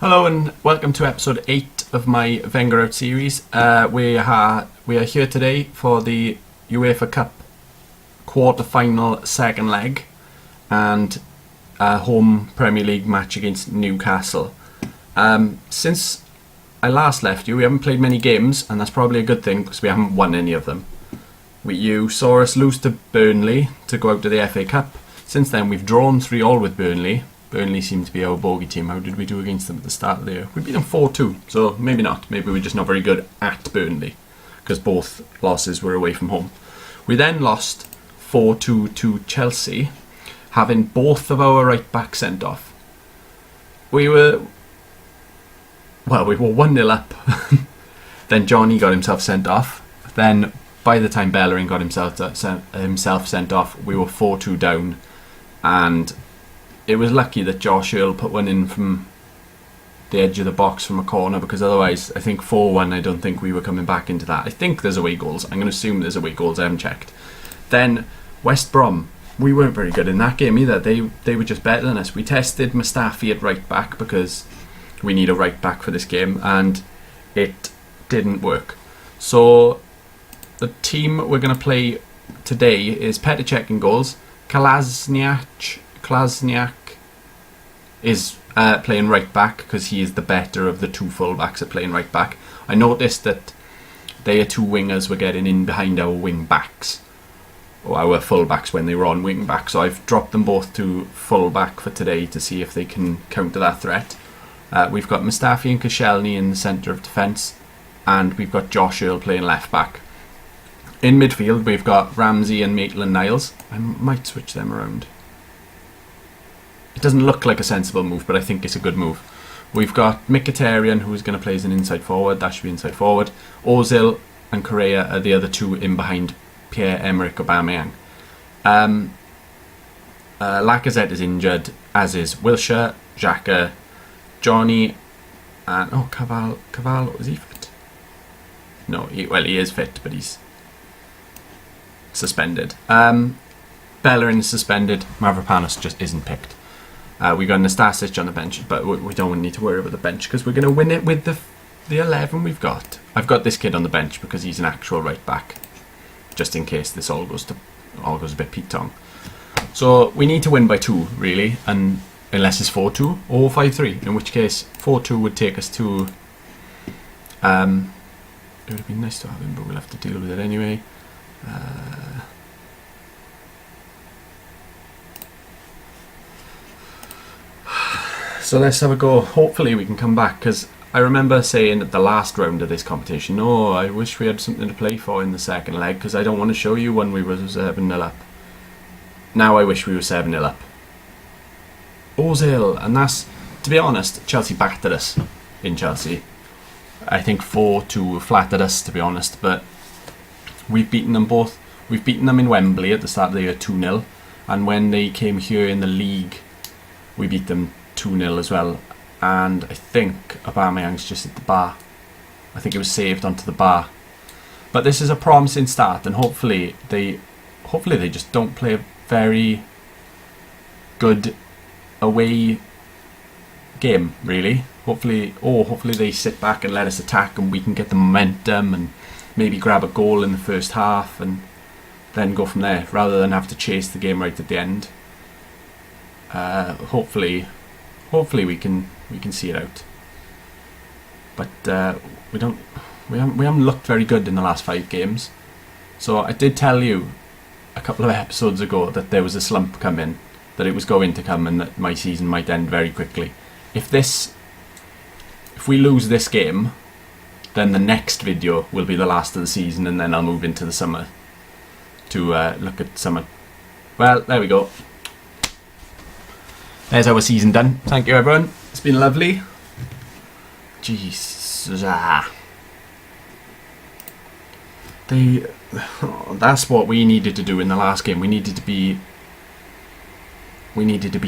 Hello and welcome to episode 8 of my Wenger Out series. We are here today for the UEFA Cup quarter-final second leg and a home Premier League match against Newcastle. Since I last left you, we haven't played many games, and that's probably a good thing because we haven't won any of them. You saw us lose to Burnley to go out to the FA Cup. Since then we've drawn 3-3 with Burnley. Burnley seemed to be our bogey team. How did we do against them at the start of the year? We beat them 4-2, so maybe not. Maybe we're just not very good at Burnley, because both losses were away from home. We then lost 4-2 to Chelsea, having both of our right backs sent off. We were 1-0 up. Then Johnny got himself sent off. Then by the time Bellerin got himself sent off, we were 4-2 down, and it was lucky that Josh Earl put one in from the edge of the box from a corner, because otherwise I think 4-1, I don't think we were coming back into that. I think there's away goals. I'm going to assume there's away goals. I haven't checked. Then West Brom, we weren't very good in that game either. They were just better than us. We tested Mustafi at right back because we need a right back for this game, and it didn't work. So the team we're going to play today is Petr Cech in goals. Klasniak is playing right back because he is the better of the two full-backs at playing right back. I noticed that their two wingers were getting in behind our wing-backs, or our full-backs when they were on wing-back, so I've dropped them both to full-back for today to see if they can counter that threat. We've got Mustafi and Koscielny in the centre of defence, and we've got Josh Earl playing left-back. In midfield we've got Ramsey and Maitland-Niles. I might switch them around. It doesn't look like a sensible move, but I think it's a good move. We've got Mkhitaryan, who's going to play as an inside forward. That should be inside forward. Ozil and Correa are the other two in behind Pierre-Emerick Aubameyang. Lacazette is injured, as is Wilshere, Xhaka, Johnny, and Cavallo, is he fit? No, he is fit, but he's suspended. Bellerin is suspended. Mavropanos just isn't picked. We got Nastasic on the bench, but we don't need to worry about the bench because we're going to win it with the 11 we've got. I've got this kid on the bench because he's an actual right back, just in case this all goes a bit Pete Tong. So we need to win by 2 really, and unless it's 4-2 or 5-3, in which case 4-2 would take us to. It would have been nice to have him, but we'll have to deal with it anyway. So let's have a go. Hopefully we can come back, because I remember saying at the last round of this competition, oh, I wish we had something to play for in the second leg, because I don't want to show you when we were 7-0 up. Now I wish we were 7-0 up. Ozil, and that's, to be honest, Chelsea battered us in Chelsea. I think 4-2 flattered us, to be honest, but we've beaten them both. We've beaten them in Wembley at the start of the year 2-0, and when they came here in the league, we beat them 2-0 as well, and I think Aubameyang's just at the bar. I think it was saved onto the bar. But this is a promising start, and hopefully they just don't play a very good away game, really. Hopefully they sit back and let us attack, and we can get the momentum and maybe grab a goal in the first half and then go from there, rather than have to chase the game right at the end. Hopefully we can see it out, but we haven't looked very good in the last 5 games. So I did tell you a couple of episodes ago that there was a slump coming, that it was going to come, and that my season might end very quickly. If we lose this game, then the next video will be the last of the season, and then I'll move into the summer to look at summer. Well, there we go. There's our season done. Thank you, everyone. It's been lovely. Jesus. That's what we needed to do in the last game. We needed to be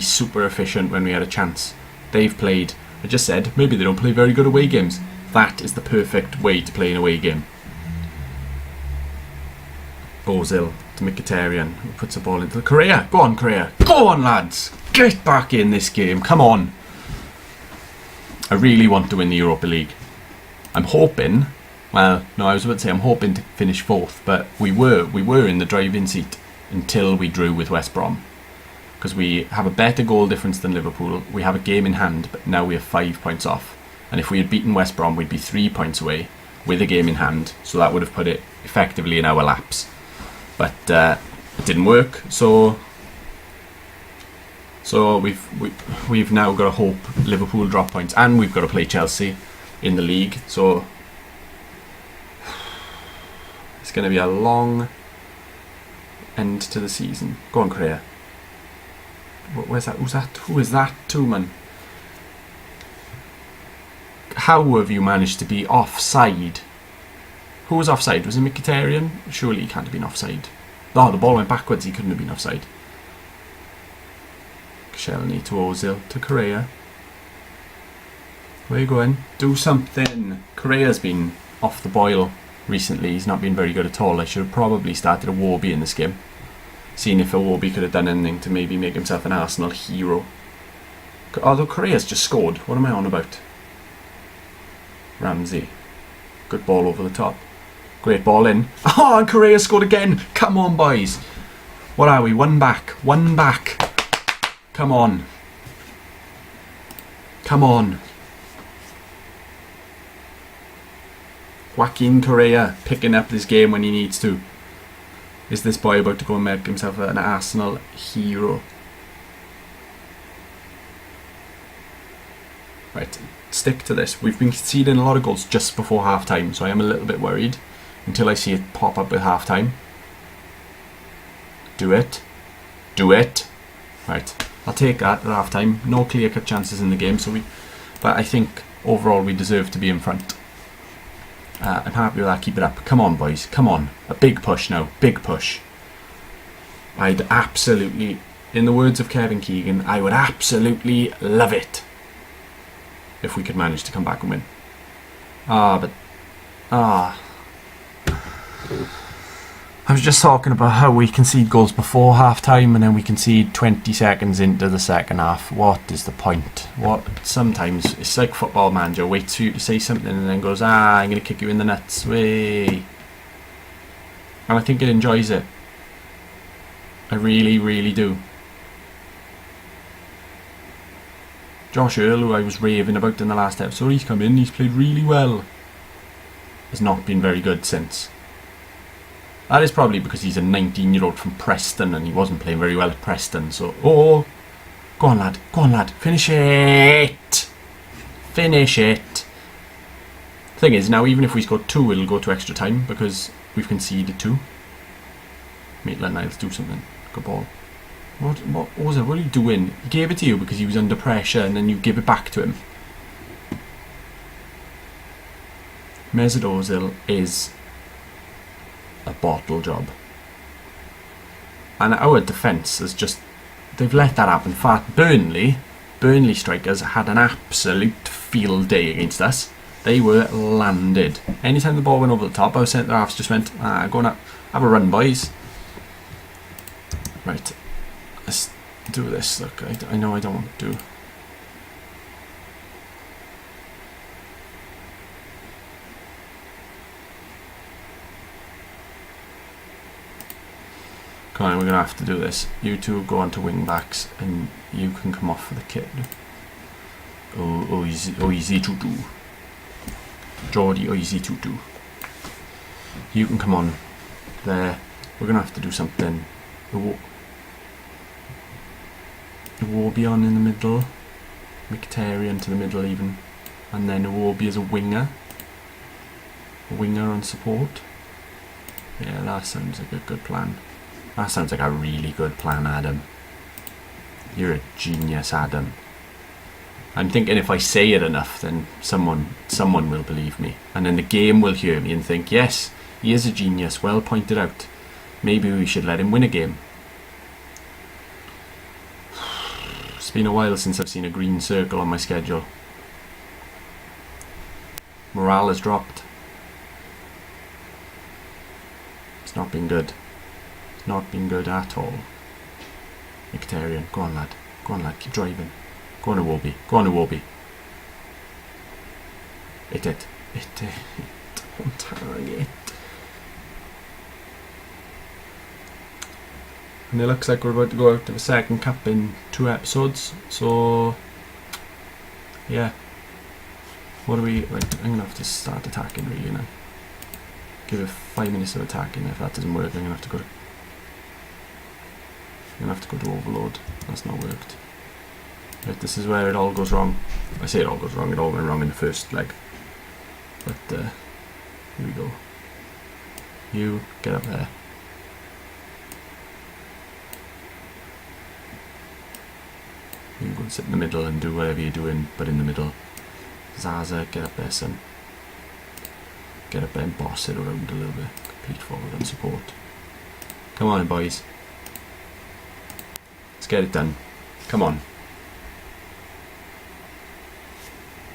super efficient when we had a chance. They've played, I just said, maybe they don't play very good away games. That is the perfect way to play an away game. Ozil to Mkhitaryan, who puts the ball into the Correa. Go on, Correa. Go on, lads. Get back in this game. Come on. I really want to win the Europa League. I'm hoping, well, no, I was about to say I'm hoping to finish 4th, but we were in the driving seat until we drew with West Brom. Because we have a better goal difference than Liverpool. We have a game in hand, but now we have 5 points off. And if we had beaten West Brom, we'd be 3 points away with a game in hand. So that would have put it effectively in our laps. But it didn't work. So we've now got to hope Liverpool drop points, and we've got to play Chelsea in the league. So it's going to be a long end to the season. Go on, Korea. Where's that? Who's that? Who is that to, man? How have you managed to be offside? Who was offside? Was it Mkhitaryan? Surely he can't have been offside. Oh, the ball went backwards. He couldn't have been offside. Koscielny to Ozil to Correa. Where are you going? Do something. Correa's been off the boil recently. He's not been very good at all. I should have probably started a Warby in this game. Seeing if a Warby could have done anything to maybe make himself an Arsenal hero. Although Correa's just scored. What am I on about? Ramsey. Good ball over the top. Great ball in. Oh, and Correa scored again. Come on, boys. What are we? One back. One back. Come on. Come on. Joaquin Correa picking up this game when he needs to. Is this boy about to go and make himself an Arsenal hero? Right, stick to this. We've been conceding a lot of goals just before half time, so I am a little bit worried until I see it pop up with half time. Do it. Do it. Right, I'll take that at half time. No clear cut chances in the game, but I think overall we deserve to be in front. I'm happy with that. Keep it up. Come on, boys. Come on. A big push now. Big push. I'd absolutely, in the words of Kevin Keegan, I would absolutely love it if we could manage to come back and win. I was just talking about how we concede goals before half time and then we concede 20 seconds into the second half. What is the point? Sometimes it's like Football Manager, waits for you to say something and then goes, I'm going to kick you in the nuts. Way. And I think it enjoys it. I really, really do. Josh Earl, who I was raving about in the last episode, he's come in, he's played really well. Has not been very good since. That is probably because he's a 19-year-old from Preston and he wasn't playing very well at Preston. So, go on, lad. Go on, lad. Finish it. Finish it. Thing is, now even if we score 2, it'll go to extra time because we've conceded 2. Maitland-Niles, do something. Good ball. What was it? What are you doing? He gave it to you because he was under pressure and then you give it back to him. Mesut Ozil is a bottle job. And our defence is just, they've let that happen. In fact, Burnley strikers had an absolute field day against us. They were landed. Anytime the ball went over the top, our centre halves just went, go and have a run, boys. Right, let's do this. Look, I know I don't want to do. Come on, we're going to have to do this. You two go on to wing backs and you can come off for the kid. Easy to do. Geordie, easy to do. You can come on there. We're going to have to do something. Warby on in the middle. Mkhitaryan to the middle even. And then Warby as a winger. A winger on support. Yeah, that sounds like a good plan. That sounds like a really good plan, Adam. You're a genius, Adam. I'm thinking if I say it enough, then someone will believe me. And then the game will hear me and think, yes, he is a genius, well pointed out. Maybe we should let him win a game. It's been a while since I've seen a green circle on my schedule. Morale has dropped. It's not been good. Not been good at all. Mkhitaryan, go on lad, keep driving. Go on to Warby, Hit it. On target. And it looks like we're about to go out to the second cup in 2 episodes. So, yeah. What do we... Right, I'm going to have to start attacking really now. Give it 5 minutes of attacking. If that doesn't work, I'm going to have to go to overload. That's not worked. Right, this is where it all goes wrong. I say it all goes wrong. It all went wrong in the first leg. But, here we go. You, get up there. You can go and sit in the middle and do whatever you're doing, but in the middle. Zaza, get up there, son. Get up there and boss it around a little bit. Complete forward and support. Come on, boys. Let's get it done. Come on.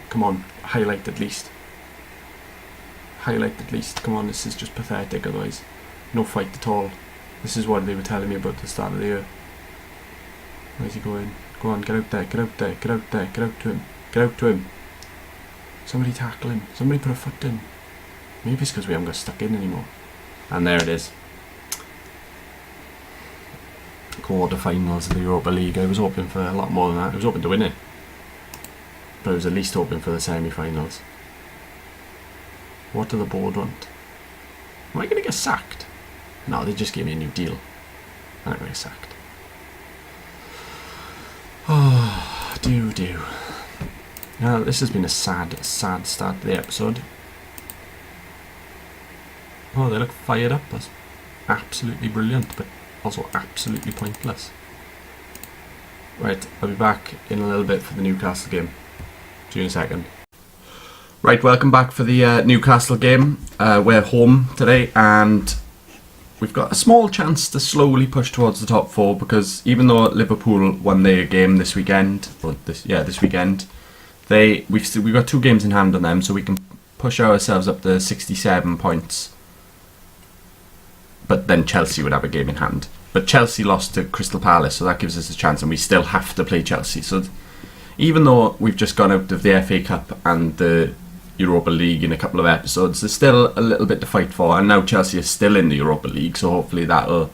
Come on, highlight at least. Highlight at least. Come on, this is just pathetic otherwise. No fight at all. This is what they were telling me about at the start of the year. Where's he going? Go on, get out there, get out there, get out there, get out to him. Get out to him. Somebody tackle him. Somebody put a foot in. Maybe it's because we haven't got stuck in anymore. And there it is. Quarter-finals of the Europa League. I was hoping for a lot more than that. I was hoping to win it. But I was at least hoping for the semi-finals. What do the board want? Am I going to get sacked? No, they just gave me a new deal. I'm not going to get sacked. Oh, do. Now, this has been a sad start to the episode. Oh, they look fired up. That's absolutely brilliant, but also absolutely pointless. Right, I'll be back in a little bit for the Newcastle game. See you in a second. Right, welcome back for the Newcastle game. We're home today and we've got a small chance to slowly push towards the top 4 because even though Liverpool won their game this weekend, this weekend, we've got 2 games in hand on them, so we can push ourselves up to 67 points. But then Chelsea would have a game in hand. But Chelsea lost to Crystal Palace, so that gives us a chance, and we still have to play Chelsea. So even though we've just gone out of the FA Cup and the Europa League in a couple of episodes, there's still a little bit to fight for, and now Chelsea is still in the Europa League, so hopefully that'll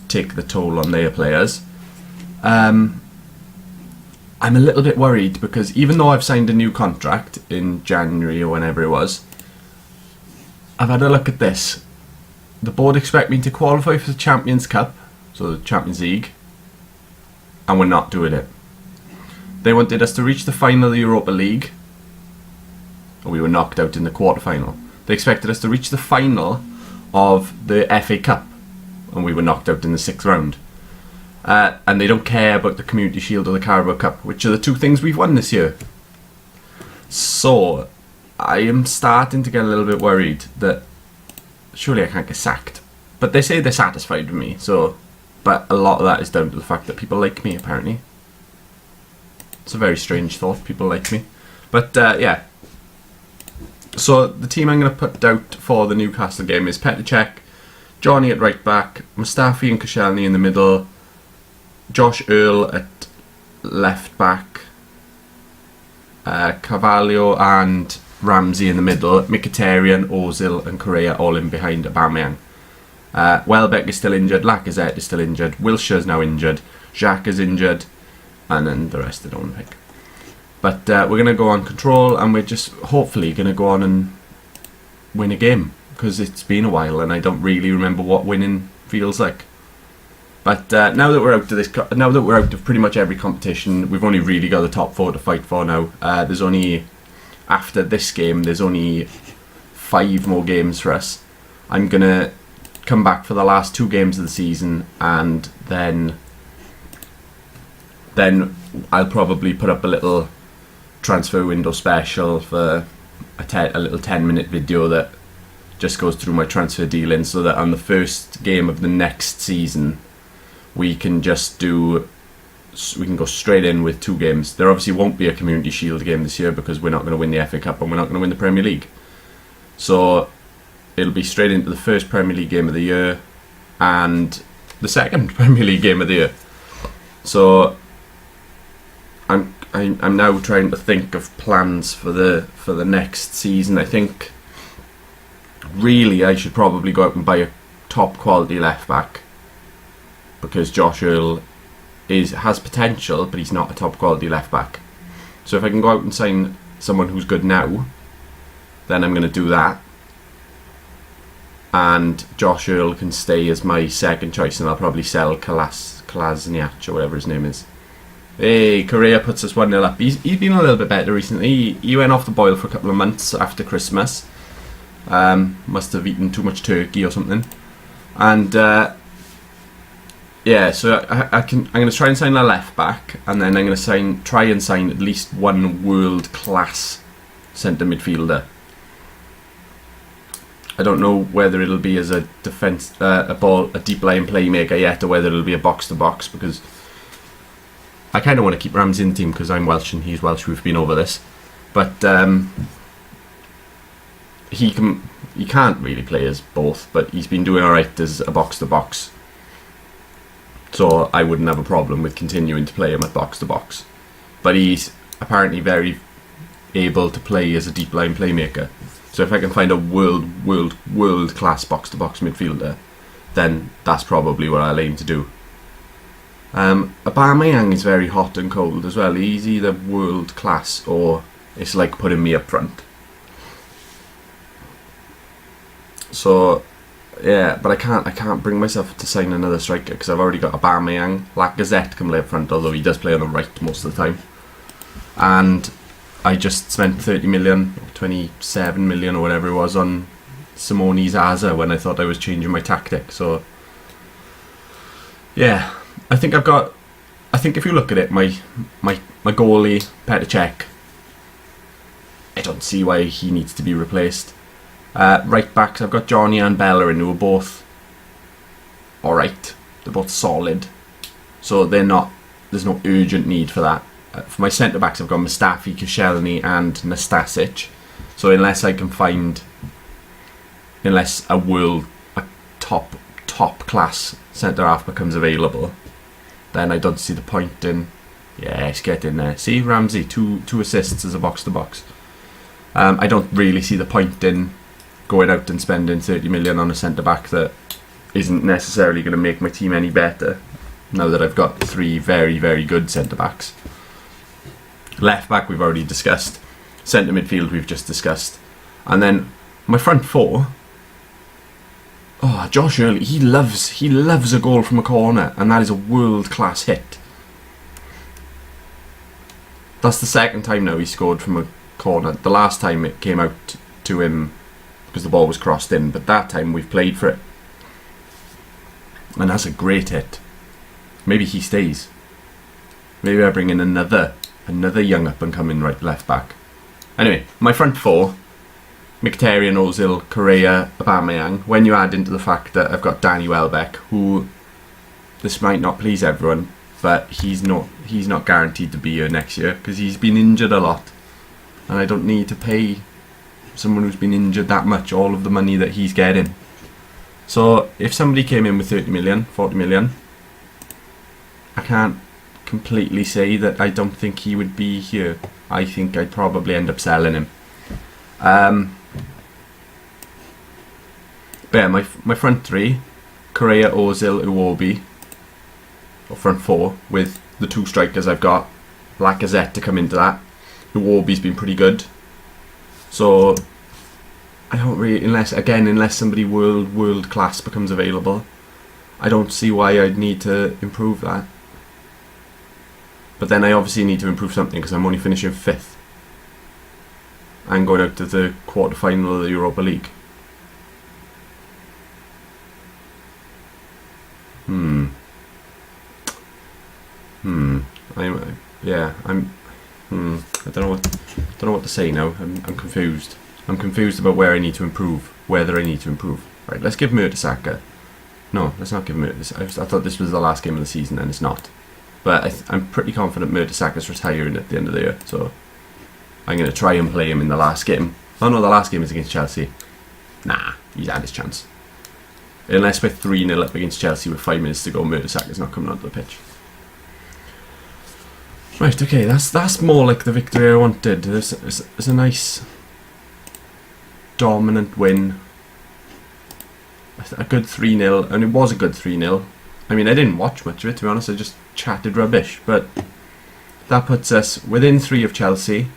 take the toll on their players. I'm a little bit worried because even though I've signed a new contract in January or whenever it was, I've had a look at this. The board expect me to qualify for the Champions Cup, so the Champions League, and we're not doing it. They wanted us to reach the final of the Europa League, and we were knocked out in the quarter-final. They expected us to reach the final of the FA Cup, and we were knocked out in the 6th round. And they don't care about the Community Shield or the Carabao Cup, which are the 2 things we've won this year. So, I am starting to get a little bit worried that surely I can't get sacked. But they say they're satisfied with me, so... But a lot of that is down to the fact that people like me, apparently. It's a very strange thought, people like me. But, yeah. So, the team I'm going to put out for the Newcastle game is Petr Cech, Johnny at right back, Mustafi and Koscielny in the middle, Josh Earl at left back, Carvalho and Ramsey in the middle, Mkhitaryan, Ozil and Correa all in behind Aubameyang. Welbeck is still injured, Lacazette is still injured, Wilshere is now injured, Jacques is injured, and then the rest I don't pick. But we're going to go on control, and we're just hopefully going to go on and win a game, because it's been a while and I don't really remember what winning feels like. But now that we're out of pretty much every competition, we've only really got the top 4 to fight for now. There's only, after this game, there's only 5 more games for us. I'm going to come back for the last 2 games of the season, and then I'll probably put up a little transfer window special for a little 10-minute video that just goes through my transfer dealings, so that on the first game of the next season we can go straight in with 2 games. There obviously won't be a Community Shield game this year because we're not going to win the FA Cup and we're not going to win the Premier League. So it'll be straight into the first Premier League game of the year and the second Premier League game of the year. So I'm I'm now trying to think of plans for the next season. I think really I should probably go out and buy a top quality left back, because Josh Earl has potential, but he's not a top quality left back. So if I can go out and sign someone who's good now, then I'm going to do that. And Josh Earl can stay as my second choice, and I'll probably sell Kolasinac or whatever his name is. Hey, Correa puts us 1-0 up. He's been a little bit better recently. He went off the boil for a couple of months after Christmas. Must have eaten too much turkey or something. And yeah, so I'm going to try and sign a left back, and then I'm going to try and sign at least one world class centre midfielder. I don't know whether it'll be as a defense, a deep line playmaker yet, or whether it'll be a box to box, because I kind of want to keep Ramsey in the team because I'm Welsh and he's Welsh. We've been over this, but he can't really play as both, but he's been doing alright as a box to box. So I wouldn't have a problem with continuing to play him at box to box, but he's apparently very able to play as a deep line playmaker. So if I can find a world class box to box midfielder, then that's probably what I'll aim to do. Aubameyang is very hot and cold as well. He's either world class or it's like putting me up front. So yeah, but I can't bring myself to sign another striker because I've already got Aubameyang. Lacazette can play up front, although he does play on the right most of the time. And I just spent 30 million, 27 million or whatever it was on Simone Zaza when I thought I was changing my tactic. So yeah, I think if you look at it, my goalie, Petr Cech, I don't see why he needs to be replaced. Right backs, I've got Johnny and Bellerin, who are both alright. They're both solid. So there's no urgent need for that. For my centre backs, I've got Mustafi, Koscielny and Nastasic. So unless I can find, unless a top class centre half becomes available, then I don't see the point in. Yes, get in there. See, Ramsey, two assists as a box to box. I don't really see the point in going out and spending 30 million on a centre back that isn't necessarily going to make my team any better. Now that I've got three very, very good centre backs. Left back we've already discussed. Centre midfield we've just discussed. And then my front four. Oh, Josh Earl, he loves a goal from a corner, and that is a world class hit. That's the second time now he scored from a corner. The last time it came out to him because the ball was crossed in, but that time we've played for it. And that's a great hit. Maybe he stays. Maybe I bring in another young up and coming left back. Anyway, my front four: Mkhitaryan, Ozil, Correa, Aubameyang. When you add into the fact that I've got Danny Welbeck, who, this might not please everyone, but he's not guaranteed to be here next year because he's been injured a lot, and I don't need to pay someone who's been injured that much all of the money that he's getting. So if somebody came in with 30 million, 40 million, I can't completely say that I don't think he would be here. I think I'd probably end up selling him. But yeah, my front three: Correa, Ozil, Iwobi, or front four, with the two strikers I've got. Lacazette to come into that. Iwobi's been pretty good. So I don't really, unless somebody world class becomes available, I don't see why I'd need to improve that. But then I obviously need to improve something because I'm only finishing 5th. I'm going out to the quarter-final of the Europa League. I don't know what to say now. I'm confused. I'm confused about where I need to improve, whether I need to improve. Right, let's give Mertesacker. No, let's not give Mertesacker. I thought this was the last game of the season, and it's not. But I'm pretty confident Mertesacker's retiring at the end of the year, so I'm going to try and play him in the last game. Oh no, the last game is against Chelsea. Nah, he's had his chance. Unless we're 3-0 up against Chelsea with 5 minutes to go, Mertesacker's not coming onto the pitch. Right, okay, that's more like the victory I wanted. It's a nice dominant win. A good 3-0, and it was a good 3-0. I mean, I didn't watch much of it, to be honest. I just chatted rubbish, but that puts us within 3 of Chelsea,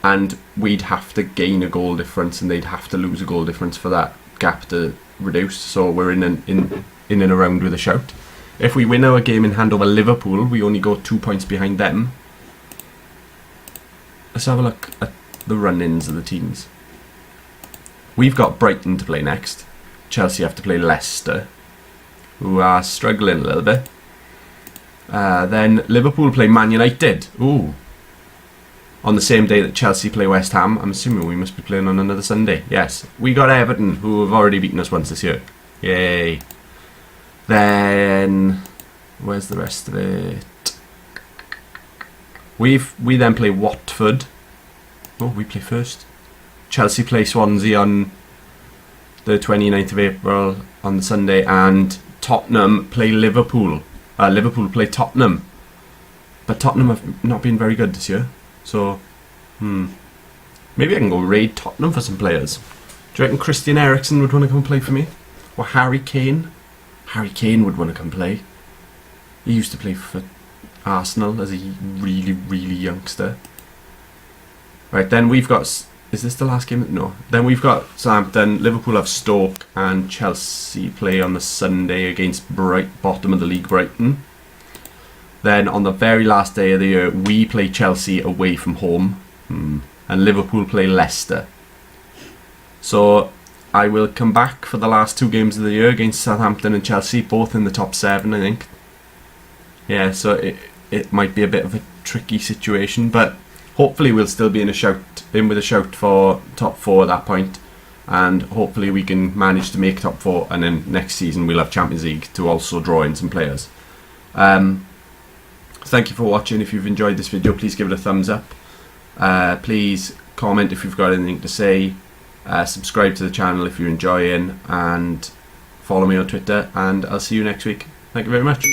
and we'd have to gain a goal difference, and they'd have to lose a goal difference for that gap to reduce. So we're in and around with a shout. If we win our game in hand over Liverpool, we only go 2 points behind them. Let's have a look at the run-ins of the teams. We've got Brighton to play next. Chelsea have to play Leicester, who are struggling a little bit. Then Liverpool play Man United. Ooh. On the same day that Chelsea play West Ham. I'm assuming we must be playing on another Sunday. Yes. We got Everton, who have already beaten us once this year. Yay. Then where's the rest of it? We then play Watford. Oh, we play first. Chelsea play Swansea on the 29th of April on the Sunday, and Tottenham play Liverpool. Liverpool play Tottenham, but Tottenham have not been very good this year. So, maybe I can go raid Tottenham for some players. Do you reckon Christian Eriksen would want to come play for me? Or Harry Kane? Harry Kane would want to come play. He used to play for Arsenal as a really, really youngster. Right, then we've got... Is this the last game? No. Then we've got Southampton. Liverpool have Stoke, and Chelsea play on the Sunday against bottom of the league Brighton. Then on the very last day of the year, we play Chelsea away from home, and Liverpool play Leicester. So I will come back for the last 2 games of the year against Southampton and Chelsea, both in the top 7, I think. Yeah, so it might be a bit of a tricky situation, but hopefully we'll still be in with a shout for top 4 at that point, and hopefully we can manage to make top 4, and then next season we'll have Champions League to also draw in some players. Thank you for watching. If you've enjoyed this video, please give it a thumbs up. Please comment if you've got anything to say. Subscribe to the channel if you're enjoying, and follow me on Twitter, and I'll see you next week. Thank you very much.